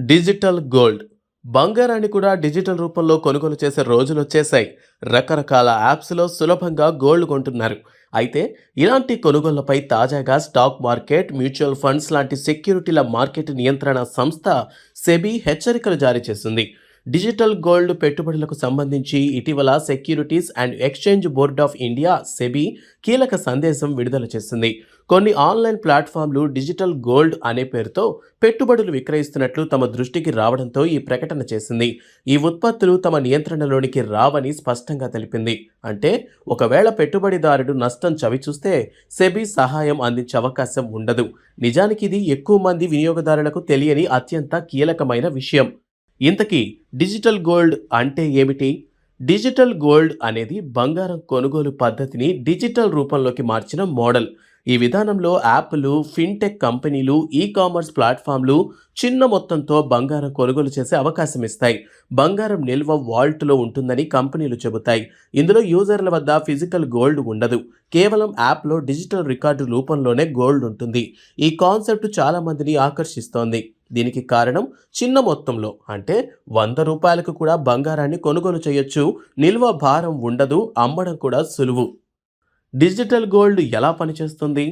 Digital gold బంగారాన్ని కూడా digital రూపంలో కొనుగోలు చేసే రోజులు వచ్చేసాయి. రకరకాల యాప్స్లో సులభంగా గోల్డ్ కొంటున్నారు. అయితే ఇలాంటి కొనుగోళ్లపై తాజాగా స్టాక్ మార్కెట్, మ్యూచువల్ ఫండ్స్ లాంటి సెక్యూరిటీల మార్కెట్ నియంత్రణ సంస్థ సెబీ హెచ్చరికలు జారీ చేసింది. డిజిటల్ గోల్డ్ పెట్టుబడులకు సంబంధించి ఇటీవల securities and exchange board of India SEBI కీలక సందేశం విడుదల చేసింది. కొన్ని ఆన్లైన్ ప్లాట్ఫామ్లు డిజిటల్ గోల్డ్ అనే పేరుతో పెట్టుబడులు విక్రయిస్తున్నట్లు తమ దృష్టికి రావడంతో ఈ ప్రకటన చేసింది. ఈ ఉత్పత్తులు తమ నియంత్రణలోనికి రావని స్పష్టంగా తెలిపింది. అంటే ఒకవేళ పెట్టుబడిదారుడు నష్టం చవిచూస్తే సెబీ సహాయం అందించే అవకాశం ఉండదు. నిజానికి ఇది ఎక్కువ మంది వినియోగదారులకు తెలియని అత్యంత కీలకమైన విషయం. ఇంతకీ డిజిటల్ గోల్డ్ అంటే ఏమిటి? డిజిటల్ గోల్డ్ అనేది బంగారం కొనుగోలు పద్ధతిని డిజిటల్ రూపంలోకి మార్చిన మోడల్. ఈ విధానంలో యాప్లు, ఫిన్టెక్ కంపెనీలు, ఈ-కామర్స్ ప్లాట్ఫామ్లు చిన్న మొత్తంతో బంగారం కొనుగోలు చేసే అవకాశం ఇస్తాయి. బంగారం నిల్వ వాల్ట్లో ఉంటుందని కంపెనీలు చెబుతాయి. ఇందులో యూజర్ల వద్ద ఫిజికల్ గోల్డ్ ఉండదు. కేవలం యాప్లో డిజిటల్ రికార్డు రూపంలోనే గోల్డ్ ఉంటుంది. ఈ కాన్సెప్ట్ చాలా మందిని ఆకర్షిస్తోంది. దీనికి కారణం చిన్న మొత్తంలో అంటే 100 రూపాయలకు కూడా బంగారాన్ని కొనుగోలు చేయొచ్చు. నిల్వ భారం ఉండదు. అమ్మడం కూడా సులువు. డిజిటల్ గోల్డ్ ఎలా పనిచేస్తుంది?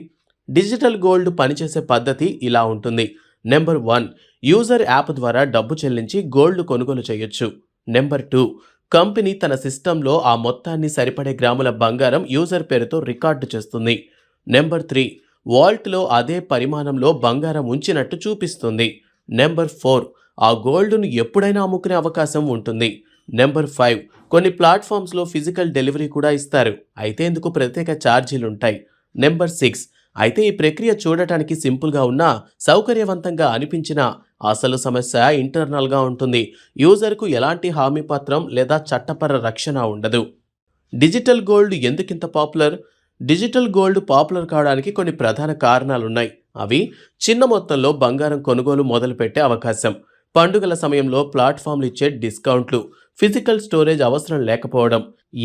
డిజిటల్ గోల్డ్ పనిచేసే పద్ధతి ఇలా ఉంటుంది. నెంబర్ 1, యూజర్ యాప్ ద్వారా డబ్బు చెల్లించి గోల్డ్ కొనుగోలు చేయొచ్చు. నెంబర్ 2, కంపెనీ తన సిస్టంలో ఆ మొత్తాన్ని సరిపడే గ్రాముల బంగారం యూజర్ పేరుతో రికార్డు చేస్తుంది. నెంబర్ 3, వాల్ట్లో అదే పరిమాణంలో బంగారం ఉంచినట్టు చూపిస్తుంది. నెంబర్ 4, ఆ గోల్డ్ను ఎప్పుడైనా అమ్ముకునే అవకాశం ఉంటుంది. నెంబర్ 5, కొన్ని ప్లాట్ఫామ్స్లో ఫిజికల్ డెలివరీ కూడా ఇస్తారు. అయితే ఇందుకు ప్రత్యేక ఛార్జీలు ఉంటాయి. నెంబర్ 6, అయితే ఈ ప్రక్రియ చూడటానికి సింపుల్గా ఉన్నా, సౌకర్యవంతంగా అనిపించినా అసలు సమస్య ఇంటర్నల్గా ఉంటుంది. యూజర్కు ఎలాంటి హామీ పత్రం లేదా చట్టపర రక్షణ ఉండదు. డిజిటల్ గోల్డ్ ఎందుకింత పాపులర్? డిజిటల్ గోల్డ్ పాపులర్ కావడానికి కొన్ని ప్రధాన కారణాలున్నాయి. అవి చిన్న మొత్తంలో బంగారం కొనుగోలు మొదలుపెట్టే అవకాశం, పండుగల సమయంలో ప్లాట్ఫామ్లు ఇచ్చే డిస్కౌంట్లు, ఫిజికల్ స్టోరేజ్ అవసరం లేకపోవడం,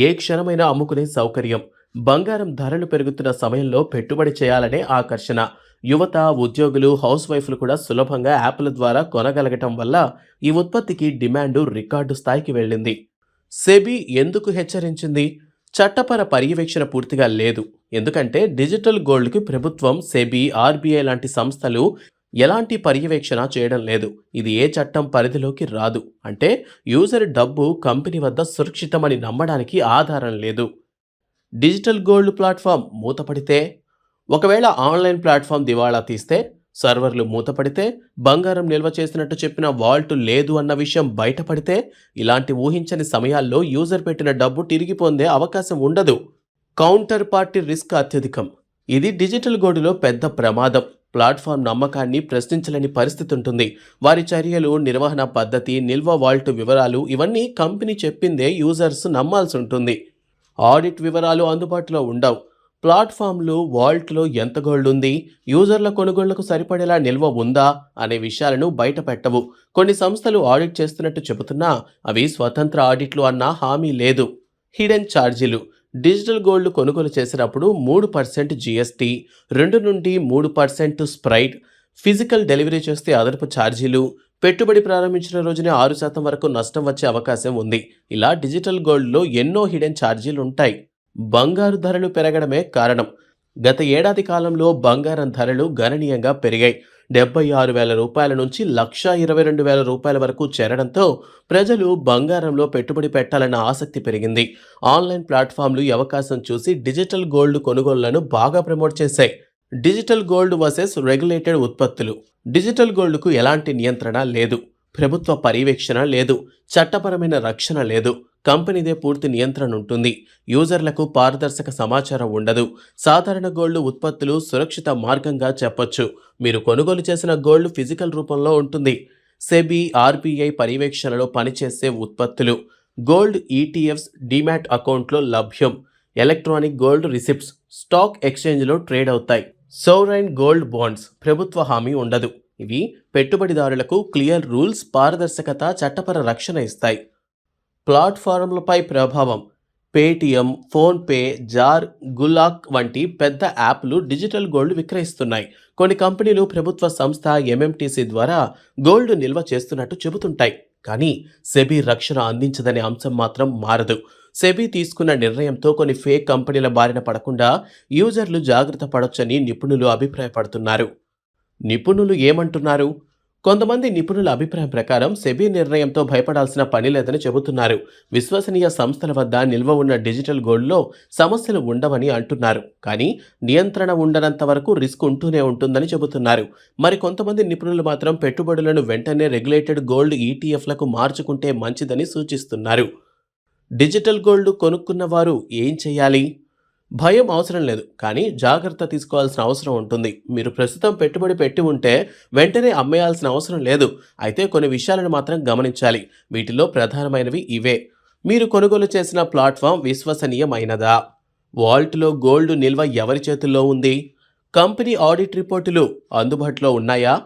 ఏ క్షణమైనా అమ్ముకునే సౌకర్యం, బంగారం ధరలు పెరుగుతున్న సమయంలో పెట్టుబడి చేయాలనే ఆకర్షణ, యువత, ఉద్యోగులు, హౌస్ వైఫ్లు కూడా సులభంగా యాప్ల ద్వారా కొనగలగటం వల్ల ఈ ఉత్పత్తికి డిమాండ్ రికార్డు స్థాయికి వెళ్ళింది. సెబీ ఎందుకు హెచ్చరించింది? చట్టపర పర్యవేక్షణ పూర్తిగా లేదు. ఎందుకంటే డిజిటల్ గోల్డ్కి ప్రభుత్వం, సెబీ, ఆర్బీఐ లాంటి సంస్థలు ఎలాంటి పర్యవేక్షణ చేయడం లేదు. ఇది ఏ చట్టం పరిధిలోకి రాదు. అంటే యూజర్ డబ్బు కంపెనీ వద్ద సురక్షితమని నమ్మడానికి ఆధారం లేదు. డిజిటల్ గోల్డ్ ప్లాట్ఫామ్ మూతపడితే, ఒకవేళ ఆన్లైన్ ప్లాట్ఫామ్ దివాళా తీస్తే, సర్వర్లు మూతపడితే, బంగారం నిల్వ చేసినట్టు చెప్పిన వాల్ట్ లేదు అన్న విషయం బయటపడితే, ఇలాంటి ఊహించని సమయాల్లో యూజర్ పెట్టిన డబ్బు తిరిగి పొందే అవకాశం ఉండదు. కౌంటర్ పార్టీ రిస్క్ అత్యధికం. ఇది డిజిటల్ గోల్డ్లో పెద్ద ప్రమాదం. ప్లాట్ఫామ్ నమ్మకాన్ని ప్రశ్నించలేని పరిస్థితి ఉంటుంది. వారి చర్యలు, నిర్వహణ పద్ధతి, నిల్వ వాల్ట్ వివరాలు ఇవన్నీ కంపెనీ చెప్పిందే యూజర్స్ నమ్మాల్సి ఉంటుంది. ఆడిట్ వివరాలు అందుబాటులో ఉండవు. ప్లాట్ఫామ్లు వాల్ట్లో ఎంత గోల్డ్ ఉంది, యూజర్ల కొనుగోళ్లకు సరిపడేలా నిల్వ ఉందా అనే విషయాలను బయట పెట్టవు. కొన్ని సంస్థలు ఆడిట్ చేస్తున్నట్టు చెబుతున్నా అవి స్వతంత్ర ఆడిట్లు అన్న హామీ లేదు. హిడెన్ ఛార్జీలు. డిజిటల్ గోల్డ్ కొనుగోలు చేసినప్పుడు 3% జీఎస్టీ, 2 నుండి 3% స్ప్రైట్, ఫిజికల్ డెలివరీ చేస్తే అదనపు ఛార్జీలు, పెట్టుబడి ప్రారంభించిన రోజునే 6% వరకు నష్టం వచ్చే అవకాశం ఉంది. ఇలా డిజిటల్ గోల్డ్లో ఎన్నో హిడెన్ ఛార్జీలు ఉంటాయి. బంగారు ధరలు పెరగడమే కారణం. గత ఏడాది కాలంలో బంగారం ధరలు గణనీయంగా పెరిగాయి. 76,000 రూపాయల నుంచి 122,000 రూపాయల వరకు చేరడంతో ప్రజలు బంగారంలో పెట్టుబడి పెట్టాలన్న ఆసక్తి పెరిగింది. ఆన్లైన్ ప్లాట్ఫామ్లు ఈ అవకాశం చూసి డిజిటల్ గోల్డ్ కొనుగోళ్లను బాగా ప్రమోట్ చేశాయి. డిజిటల్ గోల్డ్ వర్సెస్ రెగ్యులేటెడ్ ఉత్పత్తులు. డిజిటల్ గోల్డ్కు ఎలాంటి నియంత్రణ లేదు, ప్రభుత్వ పర్యవేక్షణ లేదు, చట్టపరమైన రక్షణ లేదు. కంపెనీదే పూర్తి నియంత్రణ ఉంటుంది. యూజర్లకు పారదర్శక సమాచారం ఉండదు. సాధారణ గోల్డ్ ఉత్పత్తులు సురక్షిత మార్గంగా చెప్పొచ్చు. మీరు కొనుగోలు చేసిన గోల్డ్ ఫిజికల్ రూపంలో ఉంటుంది. సెబీ, ఆర్బీఐ పర్యవేక్షణలో పనిచేసే ఉత్పత్తులు. గోల్డ్ ఈటీఎఫ్స్ డీమ్యాట్ అకౌంట్లో లభ్యం. ఎలక్ట్రానిక్ గోల్డ్ రిసిప్ట్స్ స్టాక్ ఎక్స్చేంజ్లో ట్రేడ్ అవుతాయి. సోవరైన్ గోల్డ్ బాండ్స్ ప్రభుత్వ హామీ ఉండదు. ఇవి పెట్టుబడిదారులకు క్లియర్ రూల్స్, పారదర్శకత, చట్టపర రక్షణ ఇస్తాయి. ప్లాట్ఫారంలపై ప్రభావం. పేటీఎం, ఫోన్‌పే, జార్, గులాక్ వంటి పెద్ద యాప్‌లు డిజిటల్ గోల్డ్ విక్రయిస్తున్నాయి. కొన్ని కంపెనీలు ప్రభుత్వ సంస్థ ఎంఎంటీసీ ద్వారా గోల్డ్ నిల్వ చేస్తున్నట్టు చెబుతుంటాయి. కానీ సెబీ రక్షణ అందించదనే అంశం మాత్రం మారదు. సెబీ తీసుకున్న నిర్ణయంతో కొన్ని ఫేక్ కంపెనీల బారిన పడకుండా యూజర్లు జాగ్రత్త పడొచ్చని నిపుణులు అభిప్రాయపడుతున్నారు. నిపుణులు ఏమంటున్నారు? కొంతమంది నిపుణుల అభిప్రాయం ప్రకారం సెబీ నిర్ణయంతో భయపడాల్సిన పని లేదని చెబుతున్నారు. విశ్వసనీయ సంస్థల వద్ద నిల్వ ఉన్న డిజిటల్ గోల్డ్లో సమస్యలు ఉండవని అంటున్నారు. కానీ నియంత్రణ ఉండనంత వరకు రిస్క్ ఉంటూనే ఉంటుందని చెబుతున్నారు. మరి కొంతమంది నిపుణులు మాత్రం పెట్టుబడులను వెంటనే రెగ్యులేటెడ్ గోల్డ్ ఈటీఎఫ్లకు మార్చుకుంటే మంచిదని సూచిస్తున్నారు. డిజిటల్ గోల్డ్ కొనుక్కున్న వారు ఏం చేయాలి? భయం అవసరం లేదు, కానీ జాగ్రత్త తీసుకోవాల్సిన అవసరం ఉంటుంది. మీరు ప్రస్తుతం పెట్టుబడి పెట్టి ఉంటే వెంటనే అమ్మేయాల్సిన అవసరం లేదు. అయితే కొన్ని విషయాలను మాత్రం గమనించాలి. వీటిలో ప్రధానమైనవి ఇవే: మీరు కొనుగోలు చేసిన ప్లాట్ఫామ్ విశ్వసనీయమైనదా? వాల్ట్లో గోల్డ్ నిల్వ ఎవరి చేతుల్లో ఉంది? కంపెనీ ఆడిట్ రిపోర్టులు అందుబాటులో ఉన్నాయా?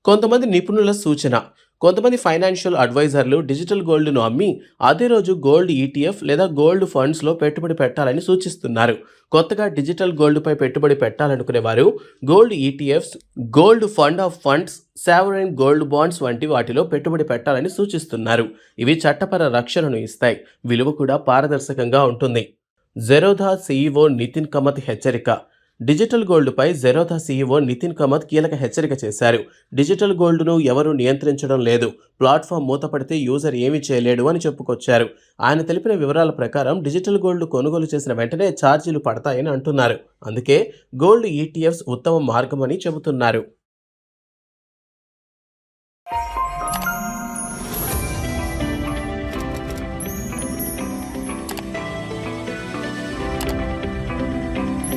కొంతమంది నిపుణుల సూచన: కొంతమంది ఫైనాన్షియల్ అడ్వైజర్లు డిజిటల్ గోల్డ్ను అమ్మి అదే రోజు గోల్డ్ ఈటీఎఫ్ లేదా గోల్డ్ ఫండ్స్లో పెట్టుబడి పెట్టాలని సూచిస్తున్నారు. కొత్తగా డిజిటల్ గోల్డ్పై పెట్టుబడి పెట్టాలనుకునే వారు gold ETFs, gold fund of funds, sovereign gold bonds వంటి వాటిలో పెట్టుబడి పెట్టాలని సూచిస్తున్నారు. ఇవి చట్టపర రక్షణను ఇస్తాయి. విలువ కూడా పారదర్శకంగా ఉంటుంది. జెరోదా సీఈఓ నితిన్ కమత్ హెచ్చరిక: డిజిటల్ గోల్డ్పై జెరోదా సీఈఓ నితిన్ కమత్ కీలక హెచ్చరిక చేశారు. డిజిటల్ గోల్డ్ను ఎవరూ నియంత్రించడం లేదు. ప్లాట్ఫామ్ మూతపడితే యూజర్ ఏమీ చేయలేడు అని చెప్పుకొచ్చారు. ఆయన తెలిపిన వివరాల ప్రకారం డిజిటల్ గోల్డ్ కొనుగోలు చేసిన వెంటనే ఛార్జీలు పడతాయని అంటున్నారు. అందుకే గోల్డ్ ఈటీఎఫ్స్ ఉత్తమ మార్గమని చెబుతున్నారు.